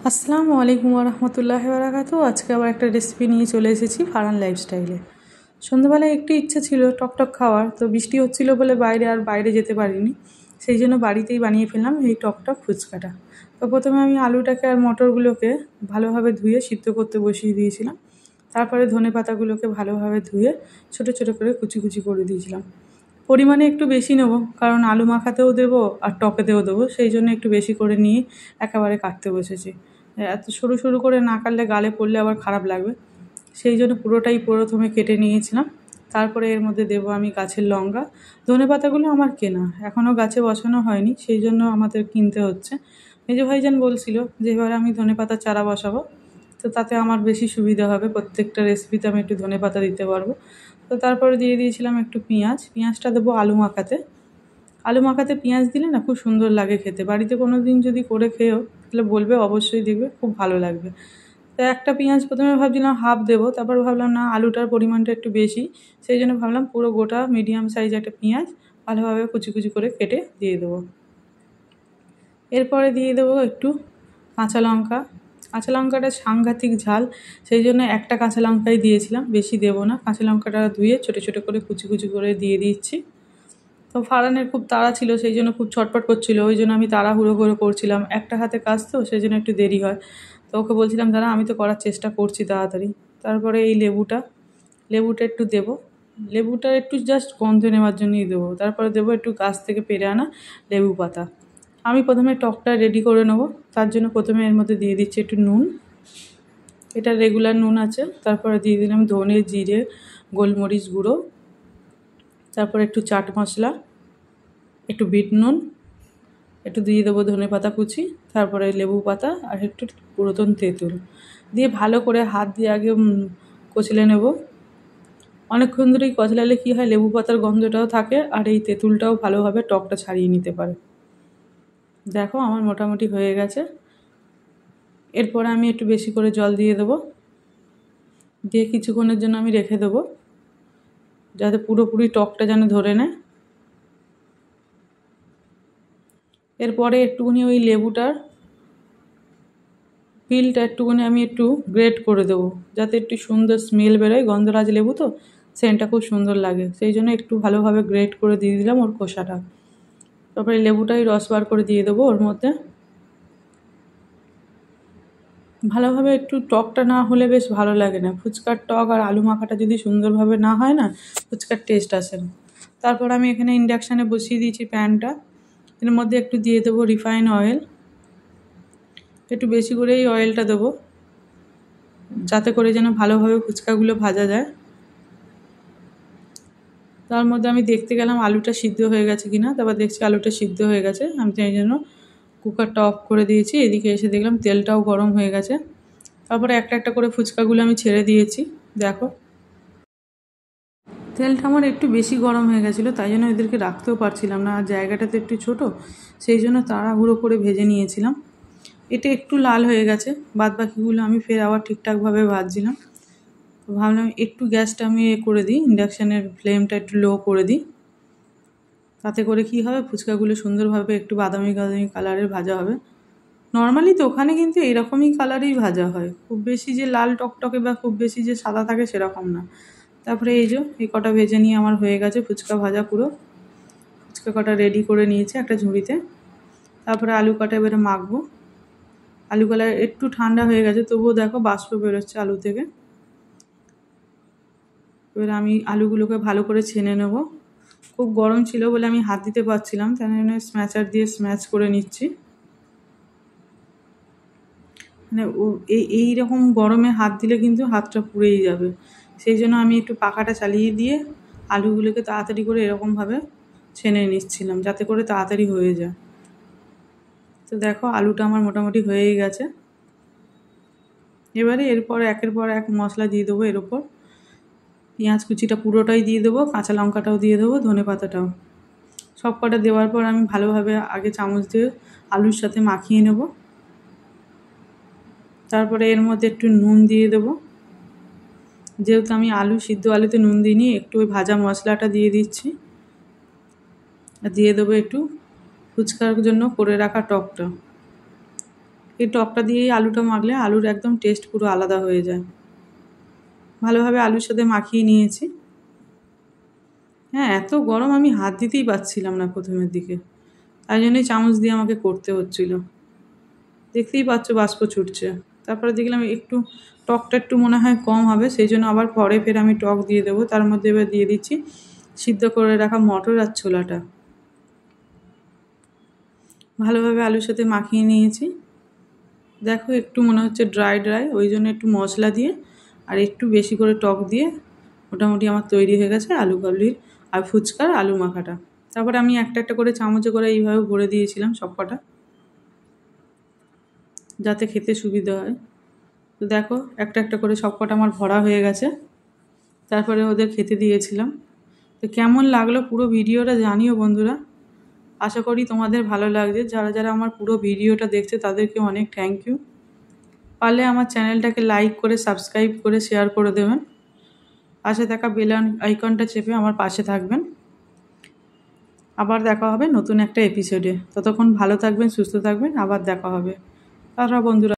আসসালামু আলাইকুম রহমতুল্লাহি বারাকাতু। আজকে আবার একটা রেসিপি নিয়ে চলে এসেছি ফারহান লাইফস্টাইলে। সন্ধ্যাবেলায় একটু ইচ্ছে ছিল টকটক খাওয়ার, তো বৃষ্টি হচ্ছিল বলে বাইরে যেতে পারিনি, সেই জন্য বাড়িতেই বানিয়ে ফেললাম এই টকটক ফুচকাটা। তো প্রথমে আমি আলুটাকে আর মটরগুলোকে ভালোভাবে ধুয়ে সিদ্ধ করতে বসিয়ে দিয়েছিলাম। তারপরে ধনেপাতাগুলোকে ভালোভাবে ধুয়ে ছোটো ছোটো করে কুচি কুচি করে দিয়েছিলাম। পরিমাণে একটু বেশি নেব, কারণ আলু মাখাতেও দেবো আর টকেতেও দেবো, সেই জন্য একটু বেশি করে নিয়ে একেবারে কাটতে বসেছি। এত সরু সরু করে না কাটলে গালে পড়লে আবার খারাপ লাগবে, সেই জন্য পুরোটাই প্রথমে কেটে নিয়েছিলাম। তারপরে এর মধ্যে দেবো আমি গাছের লঙ্কা। ধনেপাতাগুলো আমার কেনা, এখনও গাছে বসানো হয়নি, সেই জন্য আমাদের কিনতে হচ্ছে। মেজো ভাইজান বলছিল যে এবার আমি ধনেপাতা চারা বসাবো, তো তাতে আমার বেশি সুবিধা হবে, প্রত্যেকটা রেসিপিতে আমি একটু ধনেপাতা দিতে পারবো। তো তারপরে দিয়ে দিয়েছিলাম একটু পেঁয়াজটা দেবো আলু মাখাতে পেঁয়াজ দিলে না খুব সুন্দর লাগে খেতে। বাড়িতে কোনো দিন যদি করে খেয়েও তাহলে বলবে, অবশ্যই দেখবে খুব ভালো লাগবে। তো একটা পেঁয়াজ প্রথমে ভাবছিলাম হাফ দেবো, তারপর ভাবলাম না, আলুটার পরিমাণটা একটু বেশি, সেই জন্য ভাবলাম পুরো গোটা মিডিয়াম সাইজ একটা পেঁয়াজ ভালোভাবে কুচি কুচি করে কেটে দিয়ে দেবো। এরপরে দিয়ে দেবো একটু কাঁচা লঙ্কাটা সাংঘাতিক ঝাল, সেই জন্য একটা কাঁচা লঙ্কাই দিয়েছিলাম, বেশি দেবো না। কাঁচা লঙ্কাটা ধুয়ে ছোটো ছোটো করে কুচি কুচি করে দিয়ে দিচ্ছি। তো ফারহানের খুব তাড়া ছিল, সেই জন্য খুব ছটপট করছিল, ওই জন্য আমি তাড়াহুড়ো করে করছিলাম, একটা হাতে কাজ তো, সেই জন্য একটু দেরি হয়। তো ওকে বলছিলাম দাঁড়া, আমি তো করার চেষ্টা করছি তাড়াতাড়ি। তারপরে এই লেবুটা একটু দেবো, লেবুটা একটু জাস্ট গন্ধ নেওয়ার জন্যই দেবো। তারপরে দেবো একটু গাছ থেকে পেড়ে আনা লেবু পাতা। আমি প্রথমে টকটা রেডি করে নেবো, তার জন্য প্রথমে এর মধ্যে দিয়ে দিচ্ছি একটু নুন, এটা রেগুলার নুন আছে। তারপরে দিয়ে দিলাম ধনে জিরে গোলমরিচ গুঁড়ো, তারপর একটু চাট মশলা, একটু বিট নুন, একটু দিয়ে দেবো ধনেপাতা কুচি, তারপরে লেবু পাতা আর একটু পুরাতন তেঁতুল দিয়ে ভালো করে হাত দিয়ে আগে কচলে নেব। অনেকক্ষণ ধরেই কচলালে কী হয়, লেবু পাতার গন্ধটাও থাকে আর এই তেঁতুলটাও ভালোভাবে টকটা ছাড়িয়ে নিতে পারে। দেখো আমার মোটামুটি হয়ে গেছে। এরপরে আমি একটু বেশি করে জল দিয়ে দেবো, দিয়ে কিছুক্ষণের জন্য আমি রেখে দেবো, যাতে পুরোপুরি টকটা যেন ধরে নেয়। এরপরে একটুখানি ওই লেবুটার পিলটা একটুখানি আমি একটু গ্রেট করে দেবো, যাতে একটু সুন্দর স্মেল বেরোয়, গন্ধরাজ লেবু তো, সেন্টটা খুব সুন্দর লাগে, সেই জন্য একটু ভালোভাবে গ্রেট করে দিয়ে দিলাম ওর খোসাটা। তারপরে লেবুটাই রস বার করে দিয়ে দেবো ওর মধ্যে। ভালোভাবে একটু টকটা না হলে বেশ ভালো লাগে না, ফুচকার টক আর আলু মাখাটা যদি সুন্দরভাবে না হয় না, ফুচকার টেস্ট আসে না। তারপর আমি এখানে ইন্ডাকশানে বসিয়ে দিয়েছি প্যানটা, এর মধ্যে একটু দিয়ে দেবো রিফাইন অয়েল, একটু বেশি করেই অয়েলটা দেবো, যাতে করে যেন ভালোভাবে ফুচকাগুলো ভাজা যায়। তার মধ্যে আমি দেখতে গেলাম আলুটা সিদ্ধ হয়ে গেছে কিনা, তারপর দেখছি আলুটা সিদ্ধ হয়ে গেছে, আমি তো এই জন্য কুকারটা অফ করে দিয়েছি। এদিকে এসে দেখলাম তেলটাও গরম হয়ে গেছে। তারপরে একটা একটা করে ফুচকাগুলো আমি ছেড়ে দিয়েছি। দেখো তেলটা আমার একটু বেশি গরম হয়ে গেছিলো, তাই জন্য এদেরকে রাখতেও পারছিলাম না, আর জায়গাটা তো একটু ছোটো, সেই জন্য তাড়াহুড়ো করে ভেজে নিয়েছিলাম। এটা একটু লাল হয়ে গেছে, বাদ বাকিগুলো আমি ফের আবার ঠিকঠাকভাবে ভাজছিলাম। তো ভাবলাম একটু গ্যাসটা আমি করে দিই, ইন্ডাকশানের ফ্লেমটা একটু লো করে দিই, তাতে করে কী হবে, ফুচকাগুলো সুন্দরভাবে একটু বাদামি কালারের ভাজা হবে। নর্মালি তো ওখানে কিন্তু এইরকমই কালারেই ভাজা হয়, খুব বেশি যে লাল টকটকে বা খুব বেশি যে সাদা থাকে সেরকম না। তারপরে এই কটা ভেজে নিয়ে আমার হয়ে গেছে ফুচকা ভাজা, পুরো ফুচকা কটা রেডি করে নিয়েছে একটা ঝুড়িতে। তারপরে আলু কটা এবারে মাখবো। আলু কলা একটু ঠান্ডা হয়ে গেছে, তবুও দেখো বাষ্প বেরোচ্ছে আলু থেকে। এবারে আমি আলুগুলোকে ভালো করে ছেনে নেব, খুব গরম ছিল বলে আমি হাত দিতে পারছিলাম, তাই জন্য স্ম্যাচার দিয়ে স্ম্যাচ করে নিচ্ছি। মানে এই রকম গরমে হাত দিলে কিন্তু হাতটা পুড়েই যাবে, সেই জন্য আমি একটু পাখাটা চালিয়ে দিয়ে আলুগুলোকে তাড়াতাড়ি করে এরকমভাবে ছেনে নিচ্ছিলাম, যাতে করে তাড়াতাড়ি হয়ে যায়। তো দেখো আলুটা আমার মোটামুটি হয়েই গেছে। এবারে এরপর একের পর এক মশলা দিয়ে দেবো, এর ওপর পেঁয়াজ কুচিটা পুরোটাই দিয়ে দেবো, কাঁচা লঙ্কাটাও দিয়ে দেবো, ধনে পাতাটাও। সব কটা দেওয়ার পর আমি ভালোভাবে আগে চামচ দিয়ে আলুর সাথে মাখিয়ে নেব। তারপরে এর মধ্যে একটু নুন দিয়ে দেবো, যেহেতু আমি সিদ্ধ আলুতে নুন দিইনি, একটু ওই ভাজা মশলাটা দিয়ে দিচ্ছি। আর দিয়ে দেবো একটু ফুচকার জন্য করে রাখা টকটা। এই টকটা দিয়েই আলুটা মাখলে আলুর একদম টেস্ট পুরো আলাদা হয়ে যায়। ভালোভাবে আলুর সাথে মাখিয়ে নিয়েছি। হ্যাঁ, এত গরম আমি হাত দিতেই পারছিলাম না প্রথমের দিকে, তাই জন্যই চামচ দিয়ে আমাকে করতে হচ্ছিল। দেখতেই পাচ্ছ বাষ্প ছুটছে। তারপরে দেখলাম টকটা একটু মনে হয় কম হবে, সেই জন্য আবার পরে ফের আমি টক দিয়ে দেবো। তার মধ্যে এবার দিয়ে দিচ্ছি সিদ্ধ করে রাখা মটর আর ছোলাটা। ভালোভাবে আলুর সাথে মাখিয়ে নিয়েছি। দেখো একটু মনে হচ্ছে ড্রাই, ওই জন্য একটু মশলা দিয়ে আর একটু বেশি করে টক দিয়ে মোটামুটি আমার তৈরি হয়ে গেছে আলু কাবলির আর ফুচকার আলু মাখাটা। তারপরে আমি একটা একটা করে চামচে করে এইভাবে ভরে দিয়েছিলাম সবকটা, যাতে খেতে সুবিধা হয়। তো দেখো একটা একটা করে সবকটা আমার ভরা হয়ে গেছে। তারপরে ওদের খেতে দিয়েছিলাম। তো কেমন লাগলো পুরো ভিডিওটা জানিও বন্ধুরা। আশা করি তোমাদের ভালো লাগছে। যারা যারা আমার পুরো ভিডিওটা দেখছে তাদেরকে অনেক থ্যাংক ইউ। পারলে আমার চ্যানেলটাকে লাইক করে, সাবস্ক্রাইব করে, শেয়ার করে দেবেন। পাশে থাকা বেল আইকনটা চেপে আমার পাশে থাকবেন। আবার দেখা হবে নতুন একটা এপিসোডে। ততক্ষণ ভালো থাকবেন, সুস্থ থাকবেন। আবার দেখা হবে। তারা বন্ধুরা।